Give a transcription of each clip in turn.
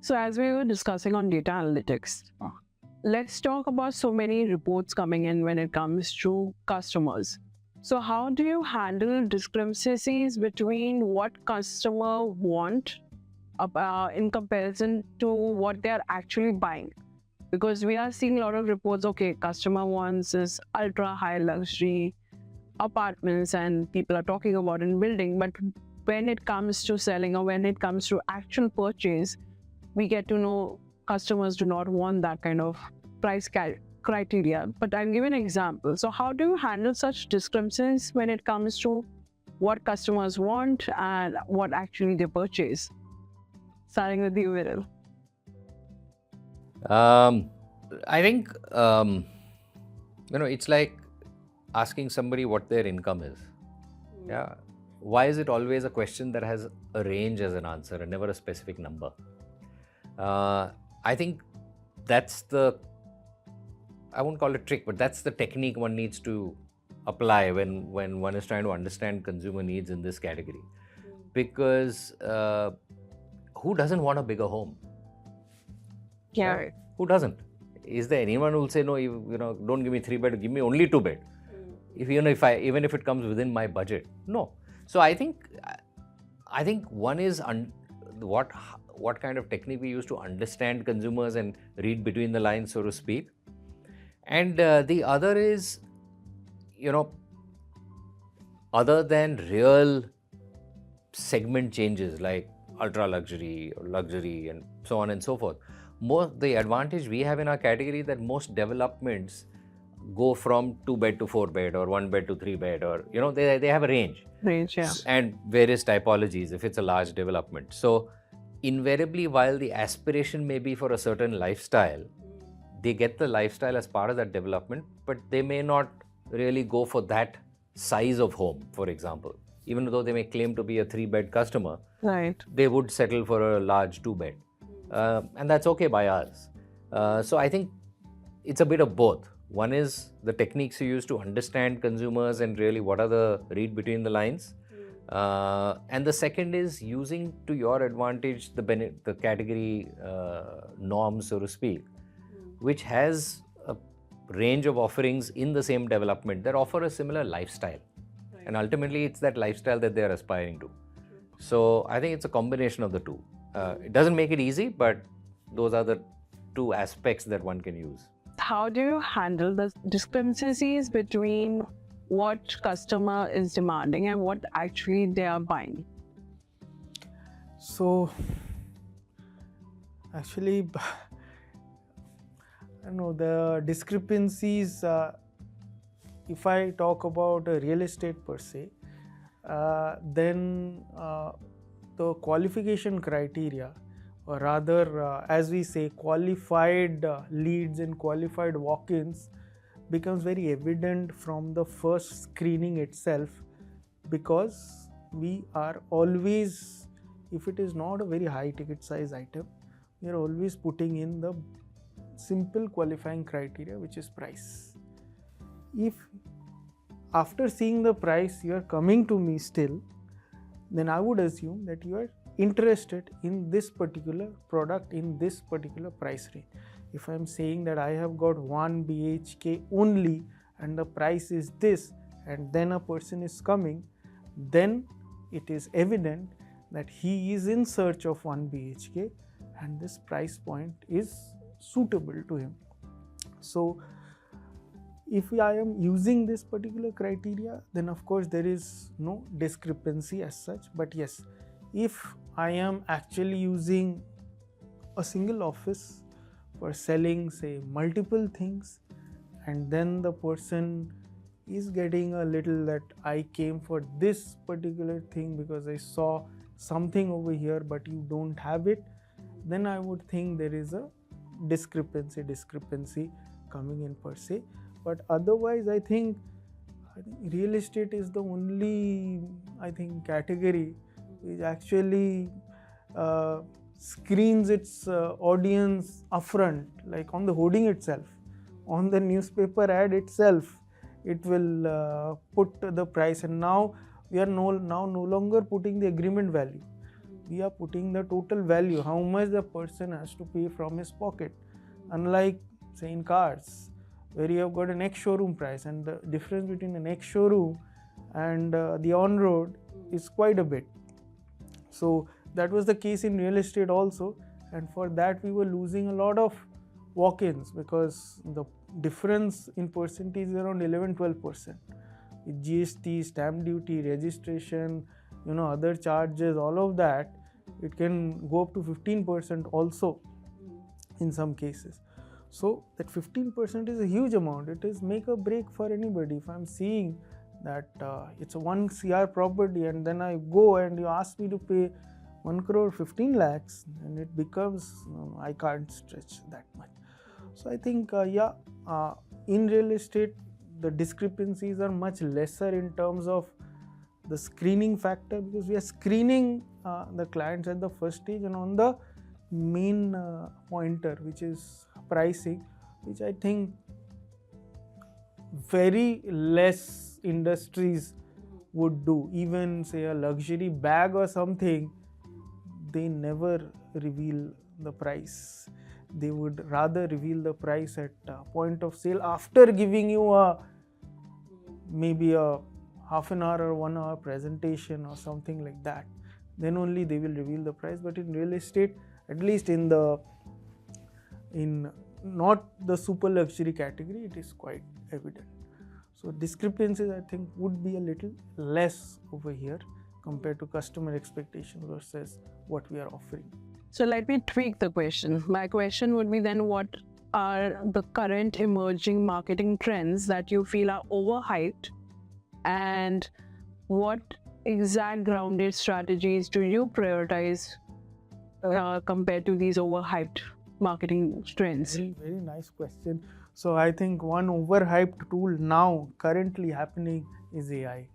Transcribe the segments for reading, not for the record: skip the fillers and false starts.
So as we were discussing on data analytics, let's talk about so many reports coming in when it comes to customers. So how do you handle discrepancies between what customer want in comparison to what they are actually buying? Because we are seeing a lot of reports, okay, customer wants this ultra high luxury apartments and people are talking about in building, but when it comes to selling or when it comes to actual purchase, we get to know customers do not want that kind of price criteria. But I'll give an example. So how do you handle such discrepancies when it comes to what customers want and what actually they purchase? Starting with you, Viral. I think, it's like asking somebody what their income is. Yeah. Why is it always a question that has a range as an answer and never a specific number? I think that's I won't call it trick, but that's the technique one needs to apply when one is trying to understand consumer needs in this category. Because who doesn't want a bigger home? Yeah. Right. Who doesn't? Is there anyone who will say, no, don't give me 3-bed, give me only 2-bed? Even if it comes within my budget? No. So I think one is what kind of technique we use to understand consumers and read between the lines, so to speak. And the other is, other than real segment changes like ultra luxury or luxury and so on and so forth, the advantage we have in our category that most developments go from 2-bed to 4-bed or 1-bed to 3-bed, or they have a range, yeah, and various typologies if it's a large development. So invariably, while the aspiration may be for a certain lifestyle, they get the lifestyle as part of that development, but they may not really go for that size of home, for example. Even though they may claim to be a 3-bed customer, right, they would settle for a large 2-bed. And that's okay by us. So I think it's a bit of both. One is the techniques you use to understand consumers and really what are the read between the lines. And the second is using to your advantage the category norm, so to speak, which has a range of offerings in the same development that offer a similar lifestyle. Right. And ultimately, it's that lifestyle that they're aspiring to. So I think it's a combination of the two. It doesn't make it easy, but those are the two aspects that one can use. How do you handle the discrepancies between what customer is demanding and what actually they are buying? So, actually, I know the discrepancies, if I talk about real estate per se, then the qualification criteria, or rather, as we say, qualified leads and qualified walk-ins becomes very evident from the first screening itself, because we are always, if it is not a very high ticket size item, we are always putting in the simple qualifying criteria, which is price. If after seeing the price you are coming to me still, then I would assume that you are interested in this particular product in this particular price range. If I am saying that I have got 1 BHK only and the price is this, and then a person is coming, then it is evident that he is in search of 1 BHK and this price point is suitable to him. So if I am using this particular criteria, then of course there is no discrepancy as such. But yes, if I am actually using a single office for selling, say, multiple things, and then the person is getting a little that I came for this particular thing because I saw something over here but you don't have it, then I would think there is a discrepancy coming in per se. But otherwise, I think real estate is the only, category which actually screens its audience upfront, like on the hoarding itself, on the newspaper ad itself, it will put the price. And now we are no longer putting the agreement value. we are putting the total value, how much the person has to pay from his pocket. Unlike, say, in cars, where you have got an ex-showroom price, and the difference between an ex-showroom and the on-road is quite a bit. So that was the case in real estate also, and for that we were losing a lot of walk-ins because the difference in percentage is around 11-12%. With GST, stamp duty, registration, other charges, all of that, it can go up to 15% also in some cases. So that 15% is a huge amount. It is make or break for anybody. If I'm seeing that it's a 1 CR property and then I go and you ask me to pay 1 crore 15 lakhs, and it becomes, I can't stretch that much. So I think, in real estate, the discrepancies are much lesser in terms of the screening factor, because we are screening the clients at the first stage, and on the main pointer, which is pricing, which I think very less industries would do. Even say a luxury bag or something, they never reveal the price. They would rather reveal the price at point of sale after giving you maybe a half an hour or 1 hour presentation or something like that. Then only they will reveal the price. But in real estate, at least in not the super luxury category, it is quite evident. So discrepancies, I think, would be a little less over here compared to customer expectation versus what we are offering. So let me tweak the question. My question would be then, what are the current emerging marketing trends that you feel are overhyped, and what exact grounded strategies do you prioritize compared to these overhyped marketing trends? Very, very nice question. So I think one overhyped tool now currently happening is AI.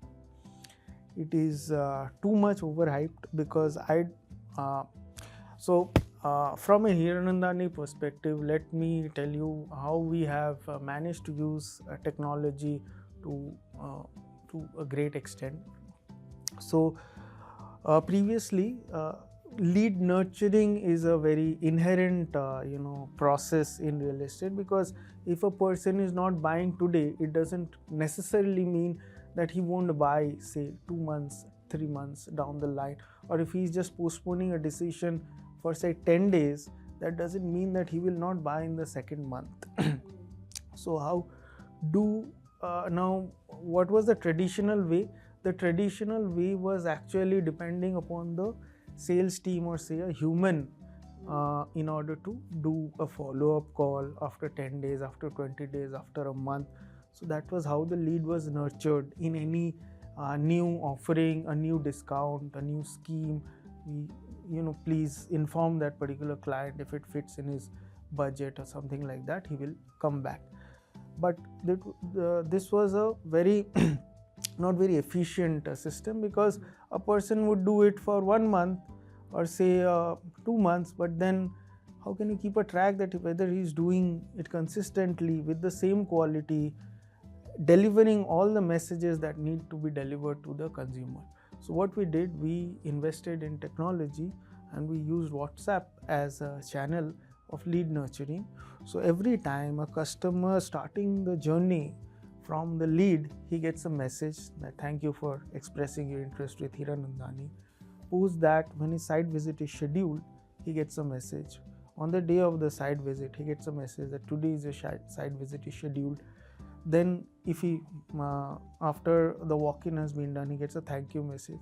It is too much overhyped because from a Hiranandani perspective, let me tell you how we have managed to use technology to a great extent. So previously, lead nurturing is a very inherent process in real estate, because if a person is not buying today, it doesn't necessarily mean that he won't buy, say, 2 months, 3 months down the line. Or if he's just postponing a decision for, say, 10 days, that doesn't mean that he will not buy in the second month. So how do now, what was the traditional way? The traditional way was actually depending upon the sales team, or say a human, in order to do a follow-up call after 10 days, after 20 days, after a month. So that was how the lead was nurtured. In any new offering, a new discount, a new scheme, we please inform that particular client. If it fits in his budget or something like that, he will come back. But this was a very not very efficient system, because a person would do it for 1 month or say 2 months, but then how can you keep a track that whether he's doing it consistently with the same quality, delivering all the messages that need to be delivered to the consumer? So what we did, we invested in technology and we used WhatsApp as a channel of lead nurturing. So every time a customer starting the journey from the lead, he gets a message that thank you for expressing your interest with Hiranandani. Post that, when his site visit is scheduled, he gets a message. On the day of the site visit, he gets a message that today is your site visit is scheduled. Then if he, after the walk-in has been done, he gets a thank you message.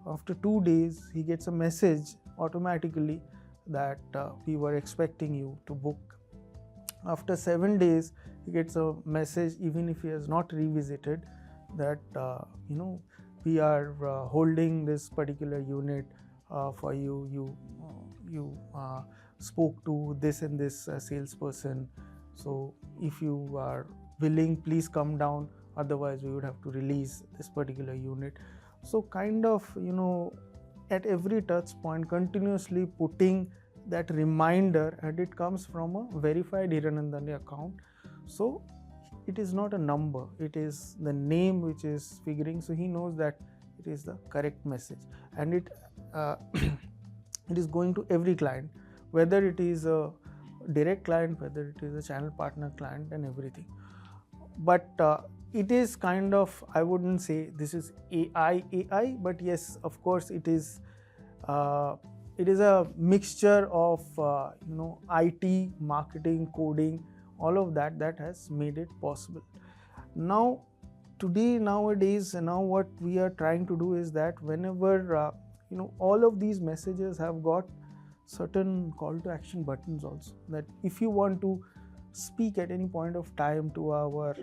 After 2 days, he gets a message automatically that we were expecting you to book. After 7 days, he gets a message, even if he has not revisited, that we are holding this particular unit for you. You spoke to this and this salesperson. So if you are willing, please come down. Otherwise, we would have to release this particular unit. So kind of, at every touch point, continuously putting that reminder, and it comes from a verified Hiranandani account. So it is not a number, it is the name which is figuring. So he knows that it is the correct message, and it it is going to every client, whether it is a direct client, whether it is a channel partner client, and everything. But it is kind of, I wouldn't say this is AI, but yes, of course it is a mixture of IT, marketing, coding, all of that has made it possible. Now nowadays, now what we are trying to do is that whenever all of these messages have got certain call to action buttons also, that if you want to speak at any point of time to our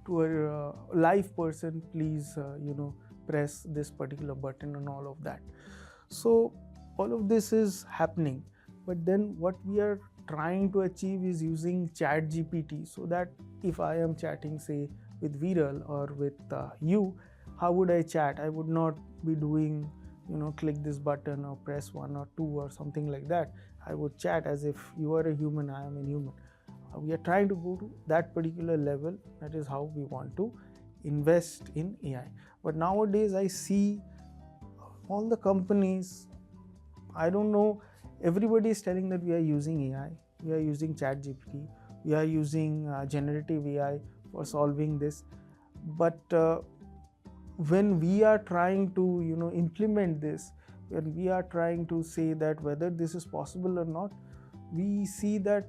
to a live person, please press this particular button and all of that. So all of this is happening, but then what we are trying to achieve is using ChatGPT, so that if I am chatting, say, with Viral or with you, how would I chat? I would not be doing click this button or press 1 or 2 or something like that. I would chat as if you are a human, I am a human. We are trying to go to that particular level. That is how we want to invest in AI. But nowadays I see all the companies, I don't know, everybody is telling that we are using AI, we are using ChatGPT, we are using generative AI for solving this. But when we are trying to implement this, when we are trying to say that whether this is possible or not, we see that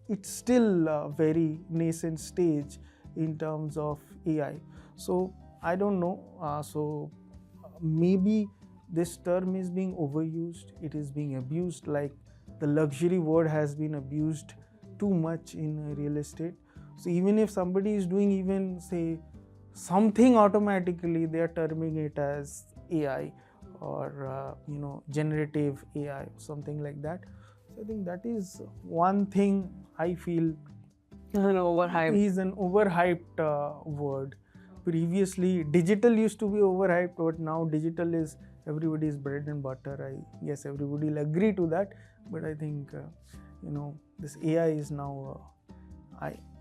it's still a very nascent stage in terms of AI. So I don't know, so maybe this term is being overused, it is being abused, like the luxury word has been abused too much in real estate. So even if somebody is doing even, say, something automatically, they are terming it as AI or generative AI, something like that. So I think that is one thing I feel is an overhyped word. Previously digital used to be overhyped, but now digital is everybody's bread and butter. I guess everybody will agree to that, but I think this AI is now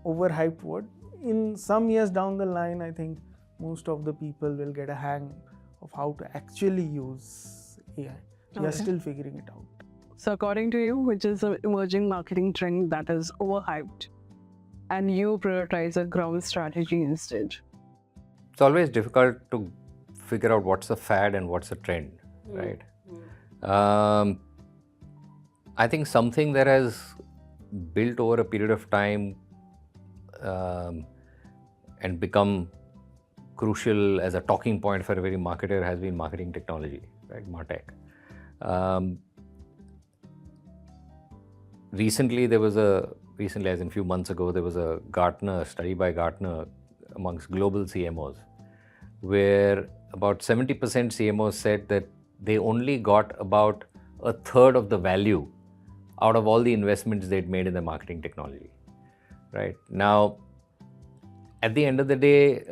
overhyped word. In some years down the line, I think most of the people will get a hang of how to actually use AI. We are still figuring it out. So according to you, which is an emerging marketing trend that is overhyped, and you prioritize a ground strategy instead? It's always difficult to figure out what's a fad and what's a trend, right? I think something that has built over a period of time and become crucial as a talking point for every marketer has been marketing technology, right? MarTech. Recently, as in a few months ago, there was a study by Gartner amongst global CMOs, where about 70% CMOs said that they only got about a third of the value out of all the investments they'd made in the marketing technology, right? Now, at the end of the day,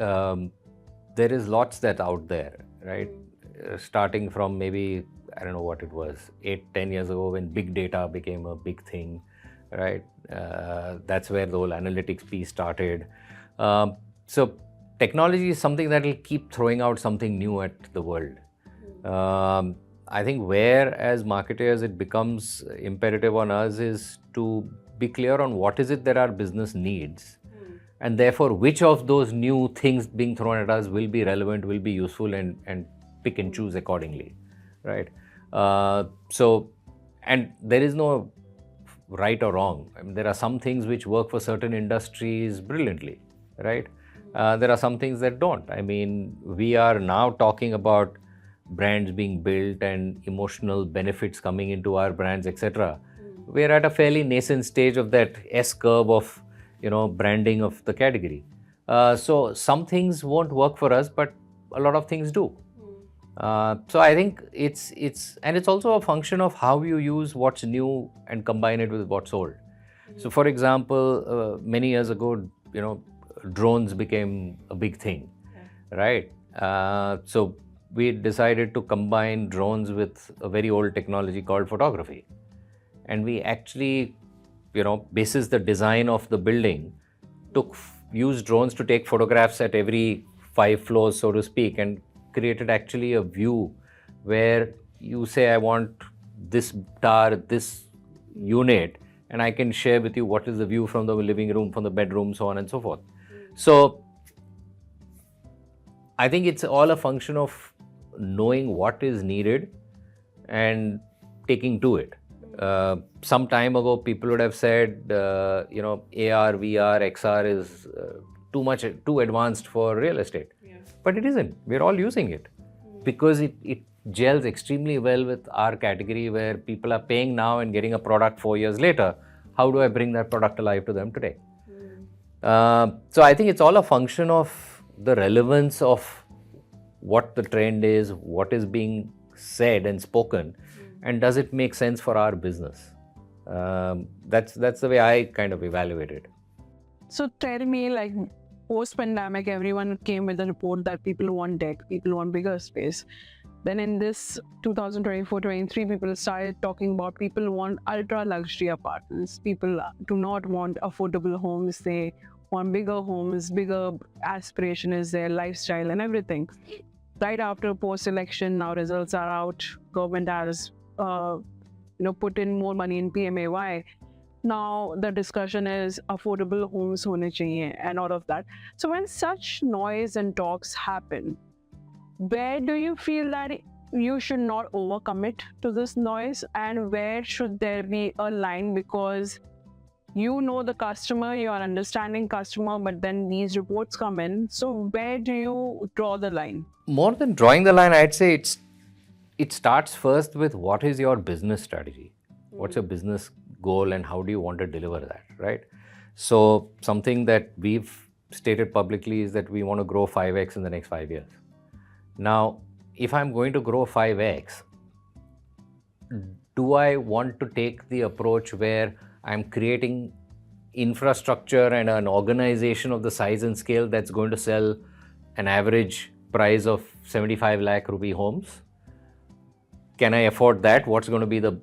there is lots that's out there, right? Starting from maybe, I don't know what it was, 8-10 years ago when big data became a big thing, right? That's where the whole analytics piece started. So technology is something that will keep throwing out something new at the world. I think where as marketers it becomes imperative on us is to be clear on what is it that our business needs, and therefore which of those new things being thrown at us will be relevant, will be useful, and pick and choose accordingly, right? And there is no right or wrong. I mean, there are some things which work for certain industries brilliantly, right? There are some things that don't. I mean, we are now talking about brands being built and emotional benefits coming into our brands, etc. We're at a fairly nascent stage of that S-curve of branding of the category. So some things won't work for us, but a lot of things do. So I think it's also a function of how you use what's new and combine it with what's old. So for example, many years ago, drones became a big thing, right? So we decided to combine drones with a very old technology called photography. And we actually, basis the design of the building, used drones to take photographs at every 5 floors, so to speak, and created actually a view where you say, I want this tower, this unit, and I can share with you what is the view from the living room, from the bedroom, so on and so forth. So I think it's all a function of knowing what is needed and taking to it. Some time ago, people would have said, AR, VR, XR is too advanced for real estate. Yeah. But it isn't. We're all using it because it gels extremely well with our category where people are paying now and getting a product 4 years later. How do I bring that product alive to them today? So I think it's all a function of the relevance of what the trend is, what is being said and spoken, and does it make sense for our business? That's the way I kind of evaluate it. So tell me, like post-pandemic, everyone came with a report that people want deck, people want bigger space. Then in this 2024-23, people started talking about people want ultra luxury apartments. People do not want affordable homes. They want bigger homes, bigger aspiration is their lifestyle and everything. Right after post-election, now results are out. Government has put in more money in PMAY. Now the discussion is affordable homes hone chahiye and all of that. So when such noise and talks happen, where do you feel that you should not overcommit to this noise, and where should there be a line? Because you know the customer, you are understanding customer, but then these reports come in. So where do you draw the line? More than drawing the line, I'd say it starts first with what is your business strategy? What's your business goal and how do you want to deliver that, right? So something that we've stated publicly is that we want to grow 5x in the next 5 years. Now, if I'm going to grow 5x, do I want to take the approach where I'm creating infrastructure and an organization of the size and scale that's going to sell an average price of 75 lakh rupee homes? Can I afford that? What's going to be the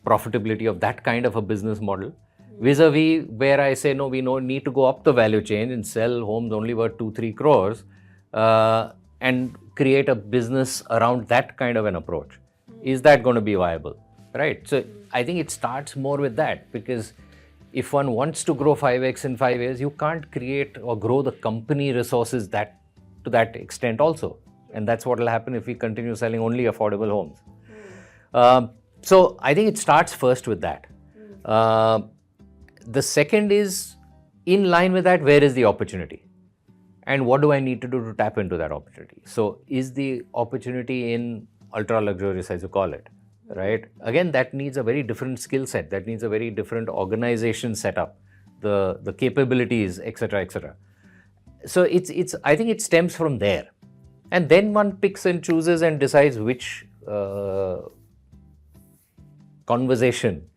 profitability of that kind of a business model? Vis-a-vis where I say, no, we need to go up the value chain and sell homes only worth 2-3 crores and create a business around that kind of an approach. Is that going to be viable? Right? So I think it starts more with that, because if one wants to grow 5x in 5 years, you can't create or grow the company resources to that extent also. And that's what will happen if we continue selling only affordable homes. So I think it starts first with that. The second is, in line with that, where is the opportunity? And what do I need to do to tap into that opportunity? So is the opportunity in ultra luxurious, as you call it, right? Again, that needs a very different skill set. That needs a very different organization setup, the capabilities, etc., etc. So I think it stems from there. And then one picks and chooses and decides which conversation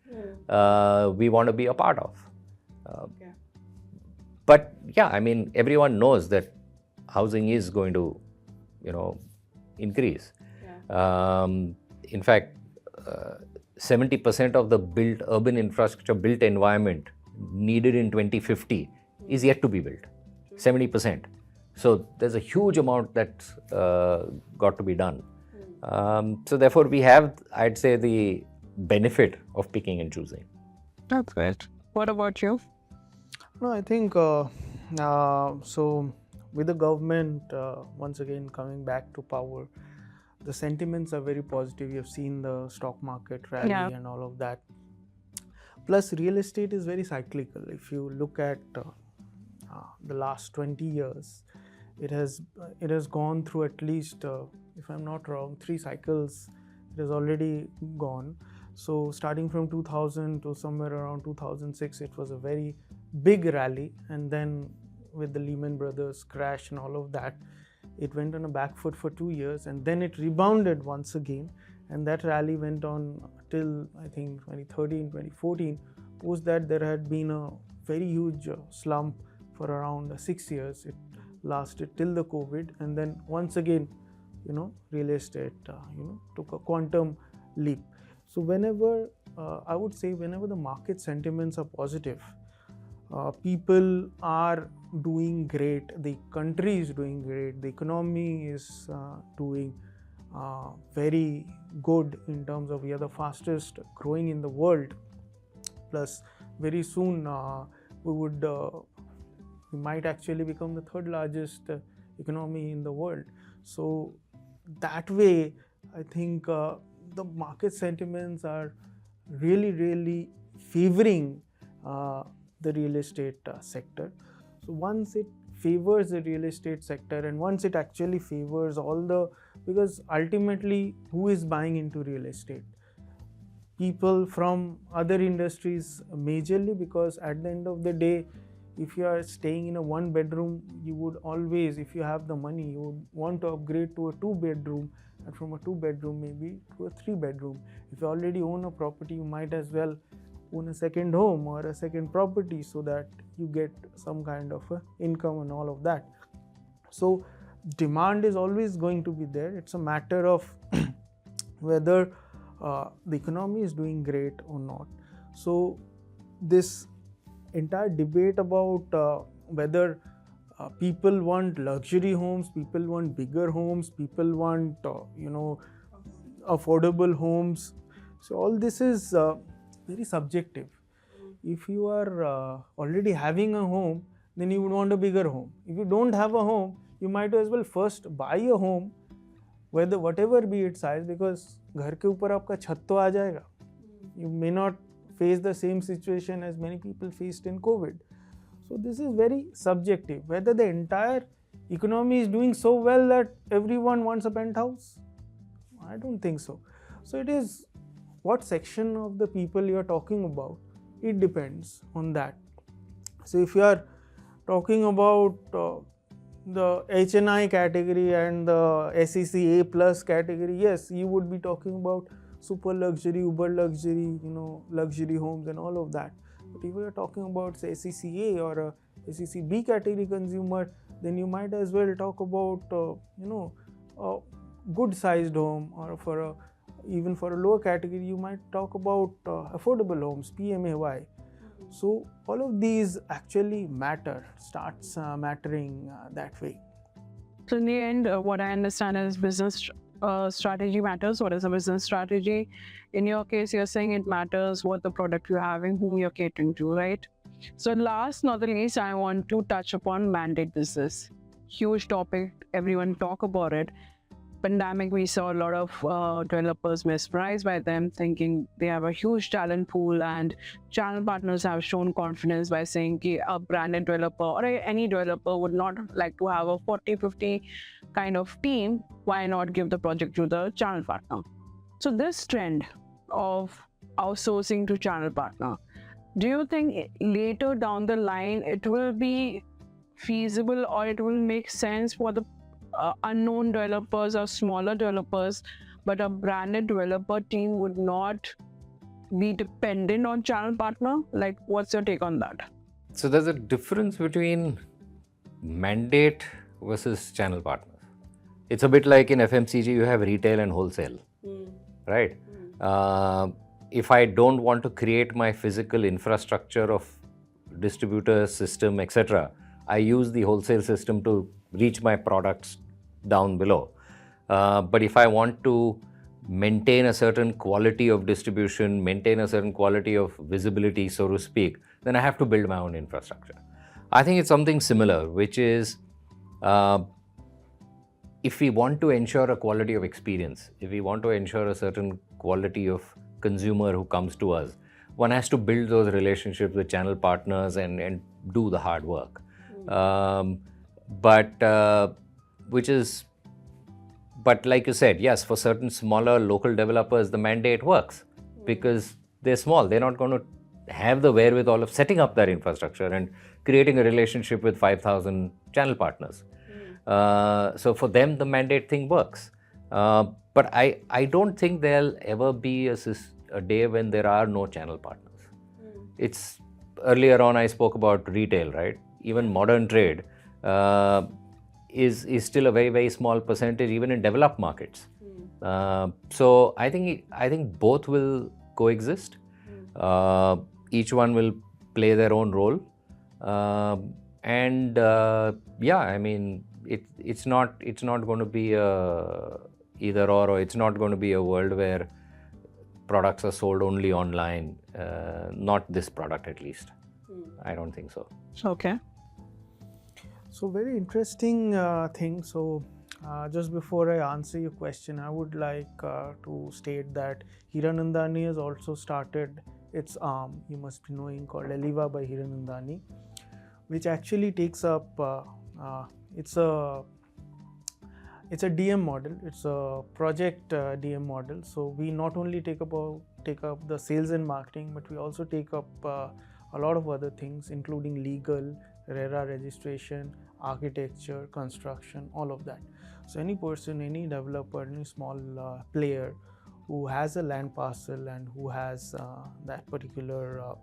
we want to be a part of. But yeah, I mean, everyone knows that housing is going to, increase. In fact, 70% of the built urban infrastructure, built environment needed in 2050 is yet to be built. 70%. So there's a huge amount that's got to be done. So therefore, we have, I'd say, the benefit of picking and choosing. That's great. What about you? No, I think so. With the government once again coming back to power, the sentiments are very positive. You have seen the stock market rally and all of that. Plus, real estate is very cyclical. If you look at the last 20 years, it has gone through at least, if I'm not wrong, 3 cycles. It has already gone. So starting from 2000 to somewhere around 2006, it was a very big rally, and then with the Lehman Brothers crash and all of that, it went on a back foot for 2 years, and then it rebounded once again, and that rally went on till I think 2013, 2014. Post that, there had been a very huge slump for around 6 years. It lasted till the COVID, and then once again, real estate, took a quantum leap. So whenever, I would say, whenever the market sentiments are positive, people are doing great, the country is doing great, the economy is doing very good in terms of we are the fastest growing in the world. Plus, very soon we might actually become the third largest economy in the world. So that way, I think the market sentiments are really favoring the real estate sector. So once it favors the real estate sector, and once it actually favors because ultimately who is buying into real estate? People from other industries majorly, because at the end of the day, if you are staying in a one bedroom, you would always, if you have the money, you would want to upgrade to a two bedroom, and from a two bedroom maybe to a three bedroom. If you already own a property, you might as well own a second home or a second property, so that you get some kind of income and all of that. So demand is always going to be there. It's a matter of whether the economy is doing great or not. So this entire debate about whether people want luxury homes, people want bigger homes, people want affordable homes. So all this is very subjective. If you are already having a home, then you would want a bigger home. If you don't have a home, you might as well first buy a home, whatever be its size, because घर के ऊपर आपका छत तो आ जाएगा. You may not face the same situation as many people faced in COVID. So this is very subjective. Whether the entire economy is doing so well that everyone wants a penthouse, I don't think so. So it is what section of the people you are talking about. It depends on that. So if you are talking about the HNI category and the SEC A plus category, yes, you would be talking about super luxury, uber luxury, luxury homes and all of that. But if you are talking about, say, SEC A or a SEC B category consumer, then you might as well talk about a good sized home, or even for a lower category, you might talk about affordable homes, PMAY. So all of these actually starts mattering that way. So in the end, what I understand is business strategy matters. What is a business strategy? In your case, you're saying it matters what the product you're having, whom you're catering to, right? So last not the least, I want to touch upon mandate business. Huge topic, everyone talk about it. Pandemic, we saw a lot of developers mesmerized by them, thinking they have a huge talent pool, and channel partners have shown confidence by saying that a branded developer or any developer would not like to have a 40-50 kind of team. Why not give the project to the channel partner? So this trend of outsourcing to channel partner, do you think later down the line it will be feasible, or it will make sense for the unknown developers or smaller developers, but a branded developer team would not be dependent on channel partner? Like, what's your take on that? So there's a difference between mandate versus channel partners. It's a bit like in FMCG, you have retail and wholesale, right? If I don't want to create my physical infrastructure of distributor system, etc., I use the wholesale system to reach my products down below. But if I want to maintain a certain quality of distribution, maintain a certain quality of visibility, so to speak, then I have to build my own infrastructure. I think it's something similar, which is if we want to ensure a quality of experience, if we want to ensure a certain quality of consumer who comes to us, one has to build those relationships with channel partners and do the hard work. But like you said, yes, for certain smaller local developers, the mandate works because they're small. They're not going to have the wherewithal of setting up that infrastructure and creating a relationship with 5,000 channel partners. So for them, the mandate thing works. But I don't think there'll ever be a day when there are no channel partners. It's earlier on I spoke about retail, right? Even modern trade is still a very small percentage, even in developed markets. So I think both will coexist. Each one will play their own role, and yeah, I mean it's not going to be a either or it's not going to be a world where products are sold only online. Not this product, at least. I don't think so. Okay. So very interesting thing. So just before I answer your question, I would like to state that Hiranandani has also started its arm, you must be knowing, called Eliva by Hiranandani, which actually takes up it's a DM model. It's a project DM model. So we not only take up the sales and marketing, but we also take up a lot of other things, including legal, RERA registration, architecture, construction, all of that. So any person, any developer, any small player who has a land parcel and who has that particular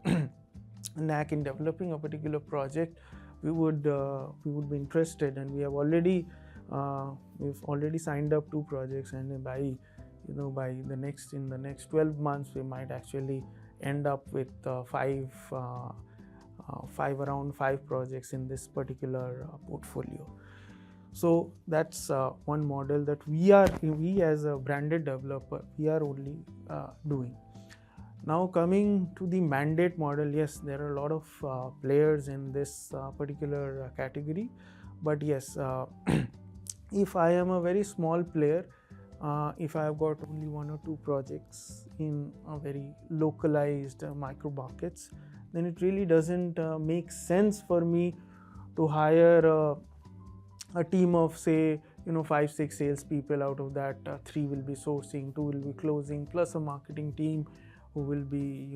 knack in developing a particular project, we would be interested, and we've already signed up 2 projects, and by the next 12 months we might actually end up with around 5 projects in this particular portfolio. So that's one model that we as a branded developer, we are only doing. Now coming to the mandate model, yes, there are a lot of players in this particular category, but yes, if I am a very small player, if I have got only 1 or 2 projects in a very localized micro markets, then it really doesn't make sense for me to hire a team of, say, 5-6 salespeople. Out of that, 3 will be sourcing, 2 will be closing, plus a marketing team who will be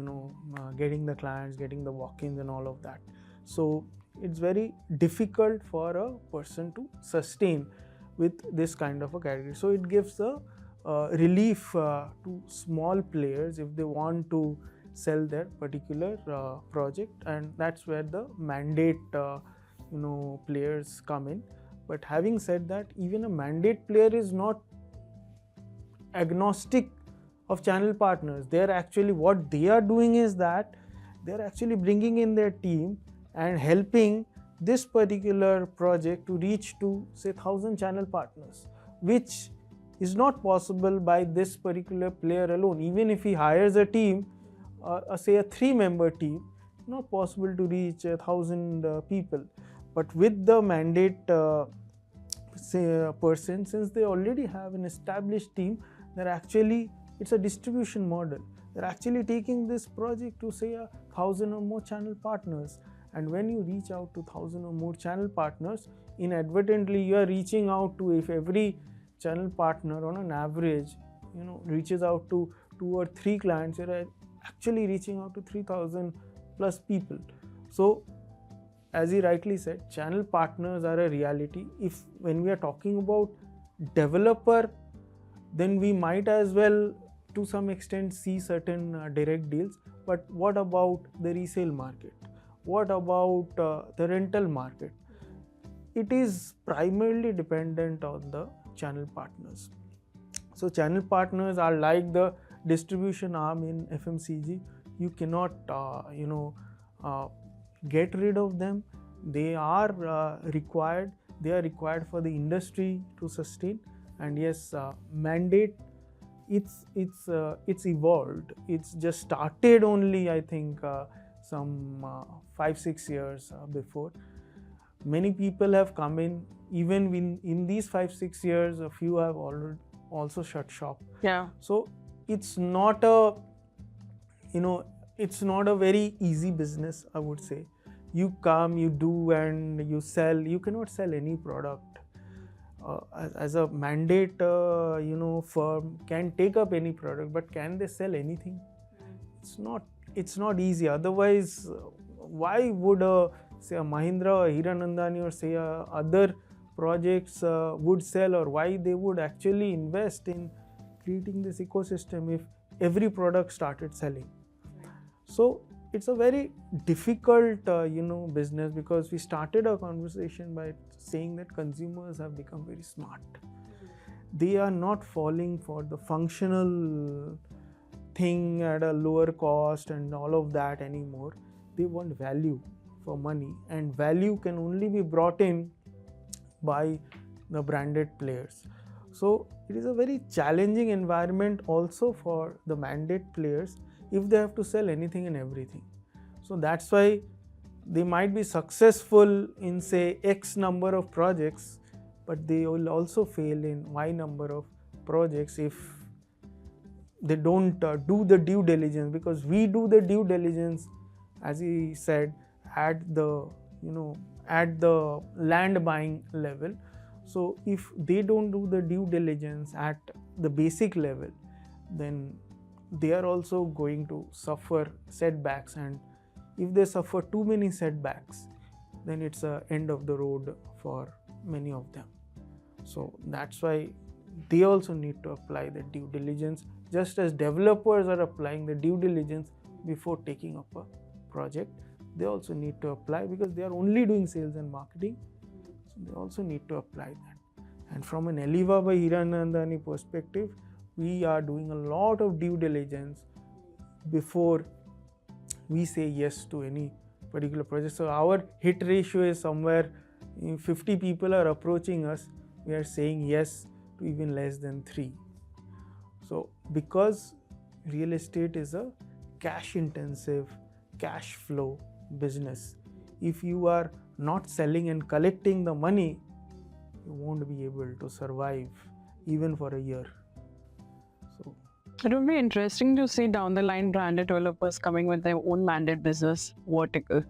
getting the clients, getting the walk-ins and all of that. So it's very difficult for a person to sustain with this kind of a category. So it gives a relief to small players if they want to sell their particular project, and that's where the mandate players come in. But having said that, even a mandate player is not agnostic of channel partners. They're actually, what they are doing is that they're actually bringing in their team and helping this particular project to reach to, say, 1,000 channel partners, which is not possible by this particular player alone. Even if he hires a team, say a 3-member team, not possible to reach 1,000 people. But with the mandate person, since they already have an established team, they're actually, it's a distribution model. They're actually taking this project to, say, 1,000 or more channel partners. And when you reach out to 1,000 or more channel partners, inadvertently you are reaching out to, if every channel partner on an average reaches out to 2 or 3 clients, you're actually reaching out to 3,000 plus people. So as he rightly said, channel partners are a reality. If when we are talking about developer, then we might as well to some extent see certain direct deals. But what about the resale market? What about the rental market? It is primarily dependent on the channel partners. So channel partners are like the distribution arm in FMCG. You cannot get rid of them. They are required. They are required for the industry to sustain. And yes, mandate, it's evolved. It's just started only, I think, some 5-6 years before. Many people have come in. Even in these 5-6 years, a few have already also shut shop. Yeah. So it's not a it's not a very easy business, I would say. You come, you do, and you sell. You cannot sell any product. As a mandate, firm can take up any product, but can they sell anything? It's not easy. Otherwise, why would say a Mahindra or Hiranandani or say other projects would sell, or why they would actually invest in creating this ecosystem if every product started selling? So it's a very difficult business, because we started our conversation by saying that consumers have become very smart. They are not falling for the functional thing at a lower cost and all of that anymore. They want value for money, and value can only be brought in by the branded players. So it is a very challenging environment also for the mandate players if they have to sell anything and everything. So that's why they might be successful in say X number of projects, but they will also fail in Y number of projects if they don't do the due diligence, because we do the due diligence, as he said, at the at the land buying level. So if they don't do the due diligence at the basic level, then they are also going to suffer setbacks, and if they suffer too many setbacks, then it's a end of the road for many of them. So that's why they also need to apply the due diligence, just as developers are applying the due diligence before taking up a project. They also need to apply, because they are only doing sales and marketing, so they also need to apply that. And from an Aliva by Hiranandani perspective, we are doing a lot of due diligence before we say yes to any particular project. So our hit ratio is somewhere, 50 people are approaching us, we are saying yes to even less than 3. So because real estate is a cash intensive, cash flow business, if you are not selling and collecting the money, you won't be able to survive even for a year. So it would be interesting to see down the line branded developers coming with their own mandate business vertical.